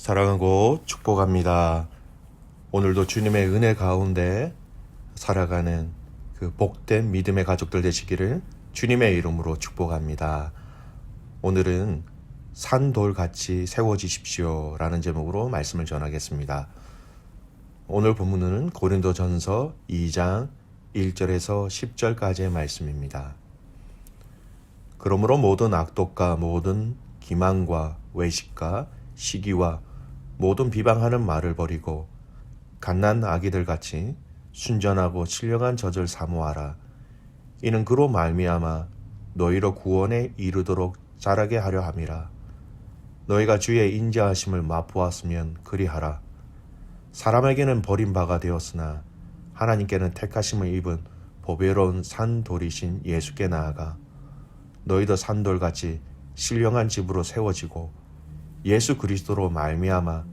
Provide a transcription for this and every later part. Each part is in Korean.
사랑하고 축복합니다. 오늘도 주님의 은혜 가운데 살아가는 그 복된 믿음의 가족들 되시기를 주님의 이름으로 축복합니다. 오늘은 산돌같이 세워지십시오 라는 제목으로 말씀을 전하겠습니다. 오늘 본문은 고린도전서 2장 1절에서 10절까지의 말씀입니다. 그러므로 모든 악독과 모든 기만과 외식과 시기와 모든 비방하는 말을 버리고 갓난 아기들 같이 순전하고 신령한 젖을 사모하라. 이는 그로 말미암아 너희로 구원에 이르도록 자라게 하려 함이라. 너희가 주의 인자하심을 맛보았으면 그리하라. 사람에게는 버림바가 되었으나 하나님께는 택하심을 입은 보배로운 산돌이신 예수께 나아가 너희도 산돌같이 신령한 집으로 세워지고 예수 그리스도로 말미암아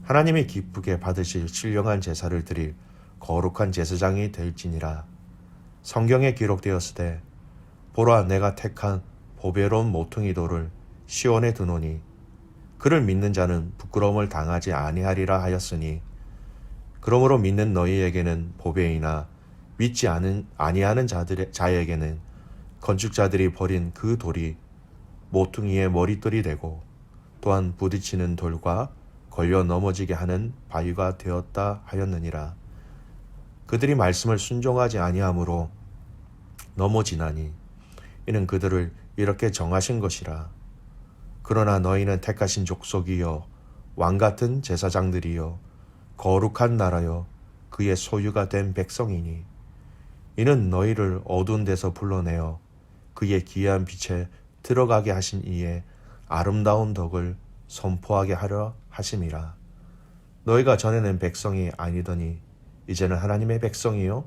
하나님이 기쁘게 받으실 신령한 제사를 드릴 거룩한 제사장이 될지니라. 성경에 기록되었으되 보라 내가 택한 보배로운 모퉁이 돌을 시온에 두노니 그를 믿는 자는 부끄러움을 당하지 아니하리라 하였으니 그러므로 믿는 너희에게는 보배이나 믿지 아니하는 자에게는 건축자들이 버린 그 돌이 모퉁이의 머릿돌이 되고 또한 부딪히는 돌과 걸려 넘어지게 하는 바위가 되었다 하였느니라. 그들이 말씀을 순종하지 아니하므로 넘어지나니 이는 그들을 이렇게 정하신 것이라. 그러나 너희는 택하신 족속이요 왕같은 제사장들이요 거룩한 나라요 그의 소유가 된 백성이니 이는 너희를 어두운 데서 불러내어 그의 기이한 빛에 들어가게 하신 이의 아름다운 덕을 선포하게 하려 하심이라. 너희가 전에는 백성이 아니더니 이제는 하나님의 백성이요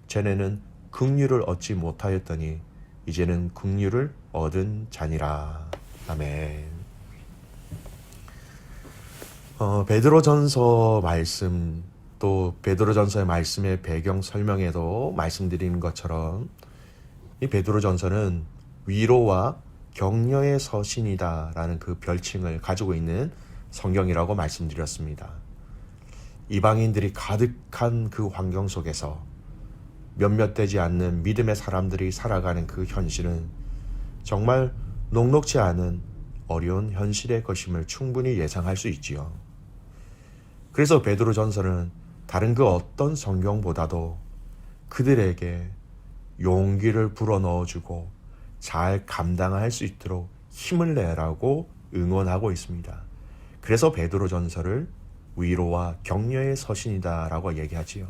전에는 긍휼을 얻지 못하였더니 이제는 긍휼을 얻은 자니라. 아멘. 베드로전서 말씀 또 베드로전서의 말씀의 배경 설명에도 말씀드린 것처럼 이 베드로전서는 위로와 격려의 서신이다라는 그 별칭을 가지고 있는 성경이라고 말씀드렸습니다. 이방인들이 가득한 그 환경 속에서 몇몇 되지 않는 믿음의 사람들이 살아가는 그 현실은 정말 녹록지 않은 어려운 현실의 것임을 충분히 예상할 수 있지요. 그래서 베드로전서는 다른 그 어떤 성경보다도 그들에게 용기를 불어넣어주고 잘 감당할 수 있도록 힘을 내라고 응원하고 있습니다. 그래서 베드로전서를 위로와 격려의 서신이다라고 얘기하지요.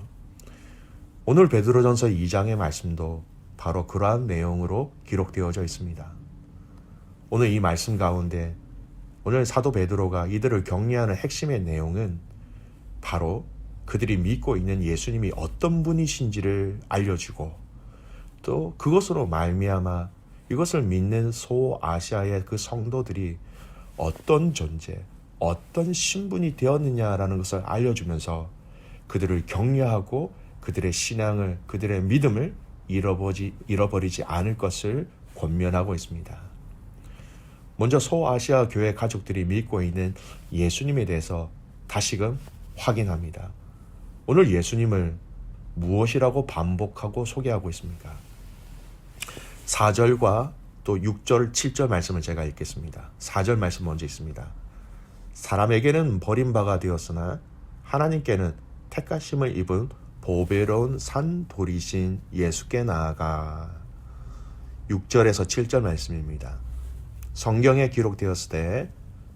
오늘 베드로전서 2장의 말씀도 바로 그러한 내용으로 기록되어져 있습니다. 오늘 이 말씀 가운데 오늘 사도 베드로가 이들을 격려하는 핵심의 내용은 바로 그들이 믿고 있는 예수님이 어떤 분이신지를 알려주고 또 그것으로 말미암아 이것을 믿는 소아시아의 그 성도들이 어떤 존재, 어떤 신분이 되었느냐라는 것을 알려주면서 그들을 격려하고 그들의 신앙을, 그들의 믿음을 잃어버리지 않을 것을 권면하고 있습니다. 먼저 소아시아 교회 가족들이 믿고 있는 예수님에 대해서 다시금 확인합니다. 오늘 예수님을 무엇이라고 반복하고 소개하고 있습니까? 4절과 또 6절, 7절 말씀을 제가 읽겠습니다. 4절 말씀 먼저 있습니다. 사람에게는 버림바가 되었으나 하나님께는 택하심을 입은 보배로운 산돌이신 예수께 나아가. 6절에서 7절 말씀입니다. 성경에 기록되었을 때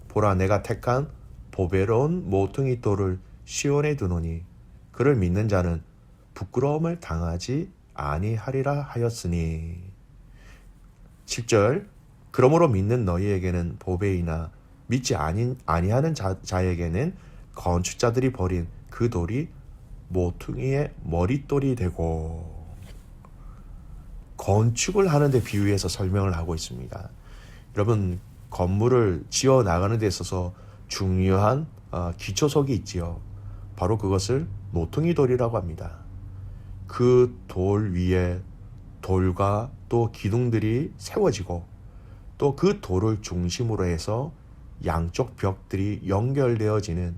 보라 내가 택한 보배로운 모퉁이 돌을 시온에 두노니 그를 믿는 자는 부끄러움을 당하지 아니하리라 하였으니. 7절 그러므로 믿는 너희에게는 보배이나 믿지 아니하는 자에게는 건축자들이 버린 그 돌이 모퉁이의 머릿돌이 되고. 건축을 하는데 비유해서 설명을 하고 있습니다. 여러분 건물을 지어 나가는 데 있어서 중요한 기초석이 있지요. 바로 그것을 모퉁이 돌이라고 합니다. 그 돌 위에 돌과 또 기둥들이 세워지고 또 그 돌을 중심으로 해서 양쪽 벽들이 연결되어지는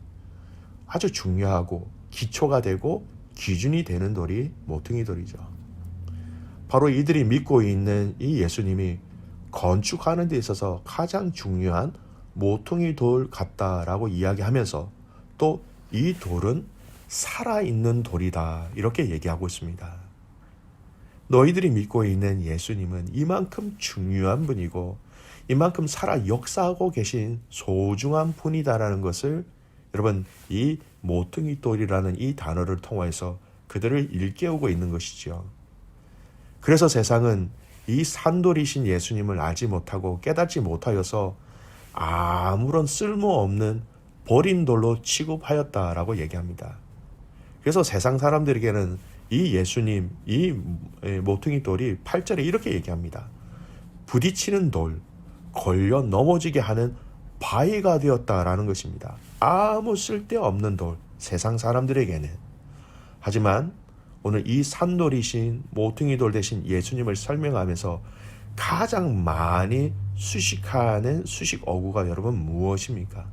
아주 중요하고 기초가 되고 기준이 되는 돌이 모퉁이 돌이죠. 바로 이들이 믿고 있는 이 예수님이 건축하는 데 있어서 가장 중요한 모퉁이 돌 같다라고 이야기하면서 또 이 돌은 살아있는 돌이다 이렇게 얘기하고 있습니다. 너희들이 믿고 있는 예수님은 이만큼 중요한 분이고 이만큼 살아 역사하고 계신 소중한 분이다라는 것을 여러분 이 모퉁이 돌이라는 이 단어를 통해서 그들을 일깨우고 있는 것이지요. 그래서 세상은 이 산돌이신 예수님을 알지 못하고 깨닫지 못하여서 아무런 쓸모없는 버린 돌로 취급하였다라고 얘기합니다. 그래서 세상 사람들에게는 이 예수님, 이 모퉁이 돌이 8절에 이렇게 얘기합니다. 부딪히는 돌, 걸려 넘어지게 하는 바위가 되었다라는 것입니다. 아무 쓸데없는 돌, 세상 사람들에게는. 하지만 오늘 이 산돌이신 모퉁이 돌 대신 예수님을 설명하면서 가장 많이 수식하는 수식 어구가 여러분 무엇입니까?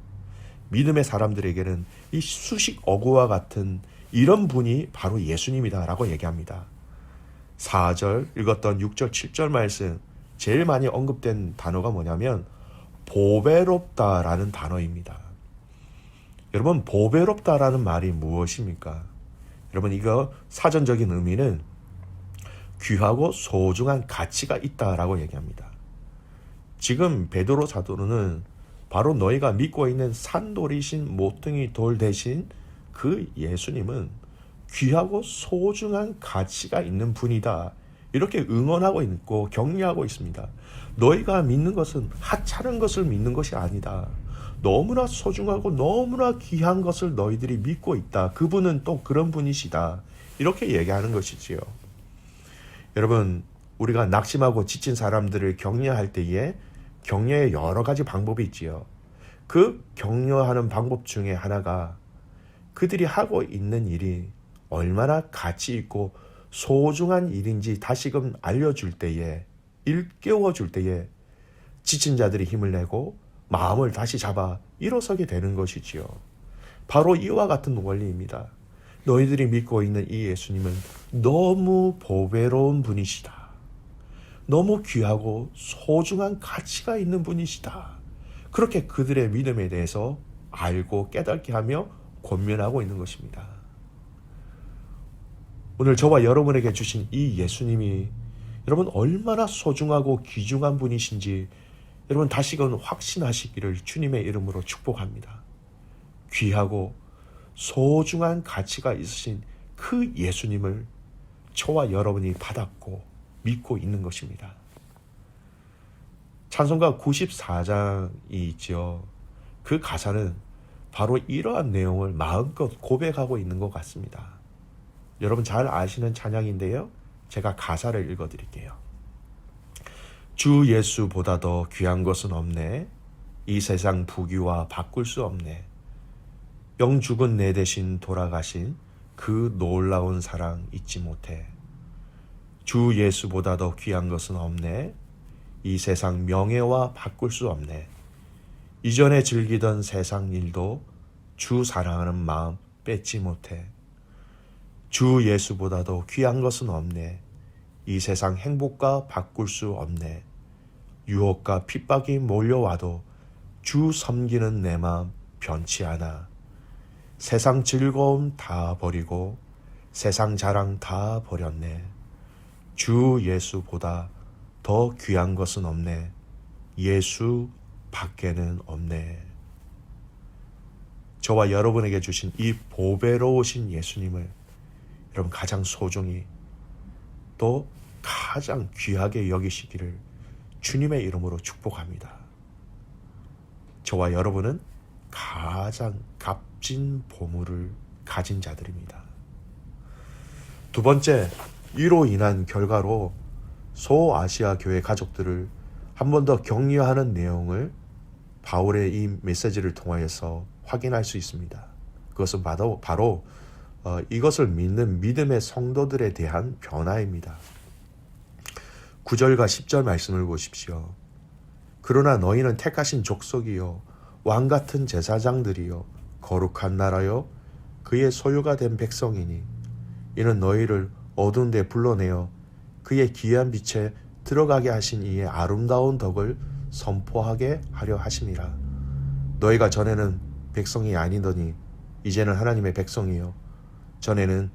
믿음의 사람들에게는 이 수식 어구와 같은 이런 분이 바로 예수님이다라고 얘기합니다. 4절 읽었던 6절 7절 말씀 제일 많이 언급된 단어가 뭐냐면 보배롭다라는 단어입니다. 여러분 보배롭다라는 말이 무엇입니까? 여러분 이거 사전적인 의미는 귀하고 소중한 가치가 있다라고 얘기합니다. 지금 베드로 사도는 바로 너희가 믿고 있는 산돌이신 모퉁이 돌 대신 그 예수님은 귀하고 소중한 가치가 있는 분이다. 이렇게 응원하고 있고 격려하고 있습니다. 너희가 믿는 것은 하찮은 것을 믿는 것이 아니다. 너무나 소중하고 너무나 귀한 것을 너희들이 믿고 있다. 그분은 또 그런 분이시다. 이렇게 얘기하는 것이지요. 여러분 우리가 낙심하고 지친 사람들을 격려할 때에 격려의 여러 가지 방법이 있지요. 그 격려하는 방법 중에 하나가 그들이 하고 있는 일이 얼마나 가치 있고 소중한 일인지 다시금 알려줄 때에 일깨워줄 때에 지친 자들이 힘을 내고 마음을 다시 잡아 일어서게 되는 것이지요. 바로 이와 같은 원리입니다. 너희들이 믿고 있는 이 예수님은 너무 보배로운 분이시다. 너무 귀하고 소중한 가치가 있는 분이시다. 그렇게 그들의 믿음에 대해서 알고 깨닫게 하며 권면하고 있는 것입니다. 오늘 저와 여러분에게 주신 이 예수님이 여러분 얼마나 소중하고 귀중한 분이신지 여러분 다시금 확신하시기를 주님의 이름으로 축복합니다. 귀하고 소중한 가치가 있으신 그 예수님을 저와 여러분이 받았고 믿고 있는 것입니다. 찬송가 94장이 있죠. 그 가사는 바로 이러한 내용을 마음껏 고백하고 있는 것 같습니다. 여러분 잘 아시는 찬양인데요. 제가 가사를 읽어드릴게요. 주 예수보다 더 귀한 것은 없네. 이 세상 부귀와 바꿀 수 없네. 영 죽은 내 대신 돌아가신 그 놀라운 사랑 잊지 못해. 주 예수보다 더 귀한 것은 없네. 이 세상 명예와 바꿀 수 없네. 이전에 즐기던 세상 일도 주 사랑하는 마음 뺏지 못해. 주 예수보다 더 귀한 것은 없네. 이 세상 행복과 바꿀 수 없네. 유혹과 핍박이 몰려와도 주 섬기는 내 마음 변치 않아. 세상 즐거움 다 버리고 세상 자랑 다 버렸네. 주 예수보다 더 귀한 것은 없네. 예수 밖에는 없네. 저와 여러분에게 주신 이 보배로우신 예수님을 여러분 가장 소중히 또 가장 귀하게 여기시기를 주님의 이름으로 축복합니다. 저와 여러분은 가장 값진 보물을 가진 자들입니다. 두 번째, 이로 인한 결과로 소아시아 교회 가족들을 한 번 더 격려하는 내용을 바울의 이 메시지를 통하여서 확인할 수 있습니다. 그것은 바로 이것을 믿는 믿음의 성도들에 대한 변화입니다. 9절과 10절 말씀을 보십시오. 그러나 너희는 택하신 족속이요 왕 같은 제사장들이요 거룩한 나라요 그의 소유가 된 백성이니 이는 너희를 어두운 데 불러내어 그의 기이한 빛에 들어가게 하신 이의 아름다운 덕을 선포하게 하려 하심이라. 너희가 전에는 백성이 아니더니 이제는 하나님의 백성이요 전에는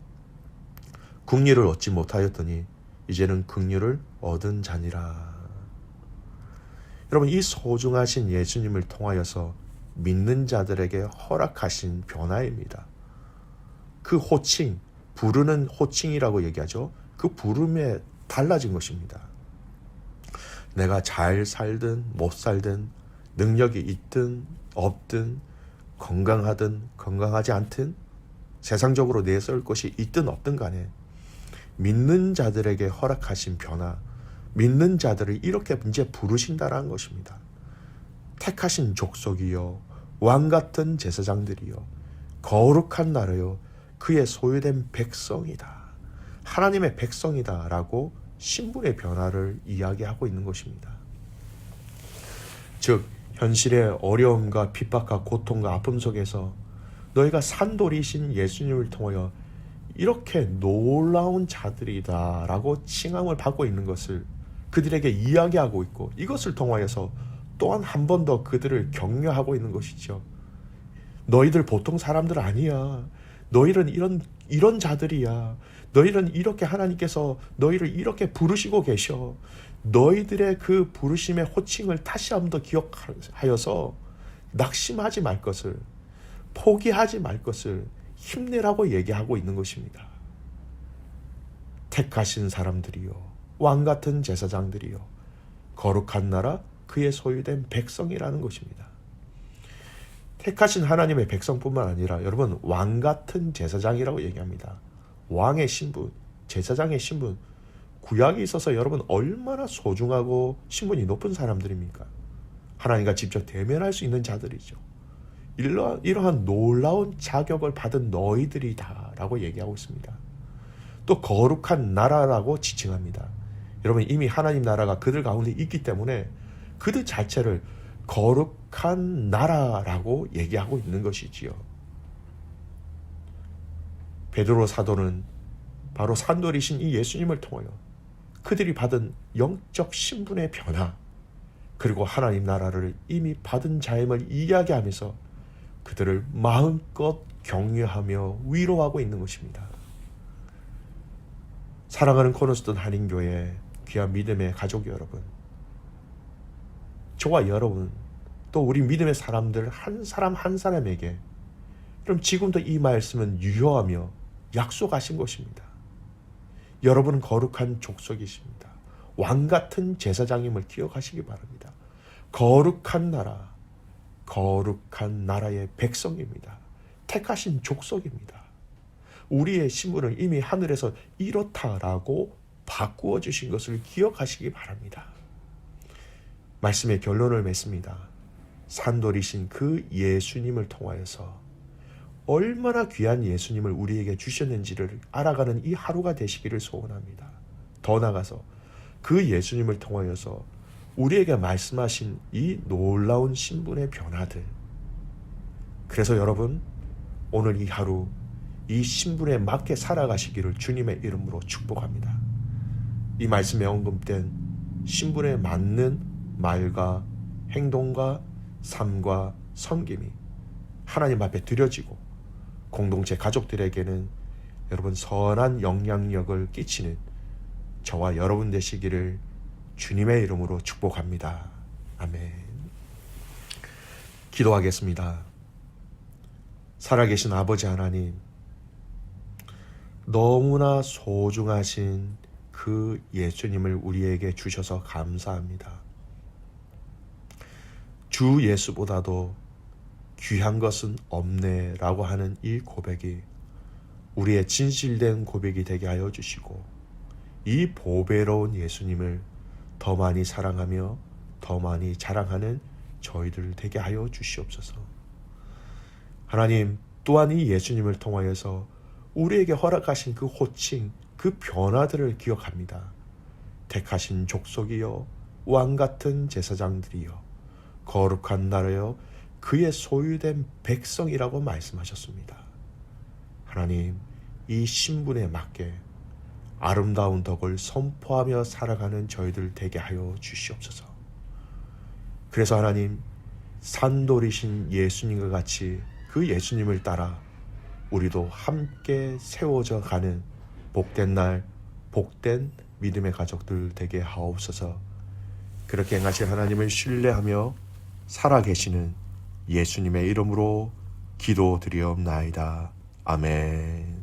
긍휼을 얻지 못하였더니 이제는 긍휼을 얻은 자니라. 여러분, 이 소중하신 예수님을 통하여서 믿는 자들에게 허락하신 변화입니다. 그 호칭, 부르는 호칭이라고 얘기하죠. 그 부름에 달라진 것입니다. 내가 잘 살든 못 살든 능력이 있든 없든 건강하든 건강하지 않든 세상적으로 내세울 것이 있든 없든 간에 믿는 자들에게 허락하신 변화, 믿는 자들을 이렇게 이제 부르신다라는 것입니다. 택하신 족속이요 왕같은 제사장들이요 거룩한 나라요 그의 소유된 백성이다. 하나님의 백성이다 라고 신분의 변화를 이야기하고 있는 것입니다. 즉 현실의 어려움과 핍박과 고통과 아픔 속에서 너희가 산돌이신 예수님을 통하여 이렇게 놀라운 자들이다 라고 칭함을 받고 있는 것을 그들에게 이야기하고 있고, 이것을 통하여서 또한 한 번 더 그들을 격려하고 있는 것이죠. 너희들 보통 사람들 아니야. 너희는 이런 자들이야. 너희는 이렇게 하나님께서 너희를 이렇게 부르시고 계셔. 너희들의 그 부르심의 호칭을 다시 한 번 더 기억하여서 낙심하지 말 것을, 포기하지 말 것을 힘내라고 얘기하고 있는 것입니다. 택하신 사람들이요 왕같은 제사장들이요 거룩한 나라 그의 소유된 백성이라는 것입니다. 택하신 하나님의 백성뿐만 아니라 여러분 왕같은 제사장이라고 얘기합니다. 왕의 신분, 제사장의 신분, 구약에 있어서 여러분 얼마나 소중하고 신분이 높은 사람들입니까? 하나님과 직접 대면할 수 있는 자들이죠. 이러한 놀라운 자격을 받은 너희들이다 라고 얘기하고 있습니다. 또 거룩한 나라라고 지칭합니다. 여러분 이미 하나님 나라가 그들 가운데 있기 때문에 그들 자체를 거룩한 나라라고 얘기하고 있는 것이지요. 베드로 사도는 바로 산돌이신 이 예수님을 통하여 그들이 받은 영적 신분의 변화, 그리고 하나님 나라를 이미 받은 자임을 이야기하면서 그들을 마음껏 격려하며 위로하고 있는 것입니다. 사랑하는 코너스톤 한인교회 귀한 믿음의 가족 여러분, 저와 여러분 또 우리 믿음의 사람들 한 사람 한 사람에게 그럼 지금도 이 말씀은 유효하며 약속하신 것입니다. 여러분은 거룩한 족속이십니다. 왕같은 제사장임을 기억하시기 바랍니다. 거룩한 나라, 거룩한 나라의 백성입니다. 택하신 족속입니다. 우리의 신분을 이미 하늘에서 이렇다라고 바꾸어 주신 것을 기억하시기 바랍니다. 말씀의 결론을 맺습니다. 산돌이신 그 예수님을 통하여서 얼마나 귀한 예수님을 우리에게 주셨는지를 알아가는 이 하루가 되시기를 소원합니다. 더 나아가서 그 예수님을 통하여서 우리에게 말씀하신 이 놀라운 신분의 변화들, 그래서 여러분 오늘 이 하루 이 신분에 맞게 살아가시기를 주님의 이름으로 축복합니다. 이 말씀에 언급된 신분에 맞는 말과 행동과 삶과 섬김이 하나님 앞에 드려지고 공동체 가족들에게는 여러분 선한 영향력을 끼치는 저와 여러분 되시기를 주님의 이름으로 축복합니다. 아멘. 기도하겠습니다. 살아계신 아버지 하나님, 너무나 소중하신 그 예수님을 우리에게 주셔서 감사합니다. 주 예수보다도 귀한 것은 없네 라고 하는 이 고백이 우리의 진실된 고백이 되게 하여 주시고, 이 보배로운 예수님을 더 많이 사랑하며 더 많이 자랑하는 저희들 되게 하여 주시옵소서. 하나님, 또한 이 예수님을 통하여서 우리에게 허락하신 그 호칭, 그 변화들을 기억합니다. 택하신 족속이요 왕같은 제사장들이요 거룩한 나라요 그의 소유된 백성이라고 말씀하셨습니다. 하나님, 이 신분에 맞게 아름다운 덕을 선포하며 살아가는 저희들 되게 하여 주시옵소서. 그래서 하나님, 산돌이신 예수님과 같이 그 예수님을 따라 우리도 함께 세워져 가는 복된 날, 복된 믿음의 가족들 되게 하옵소서. 그렇게 행하실 하나님을 신뢰하며 살아계시는 예수님의 이름으로 기도드리옵나이다. 아멘.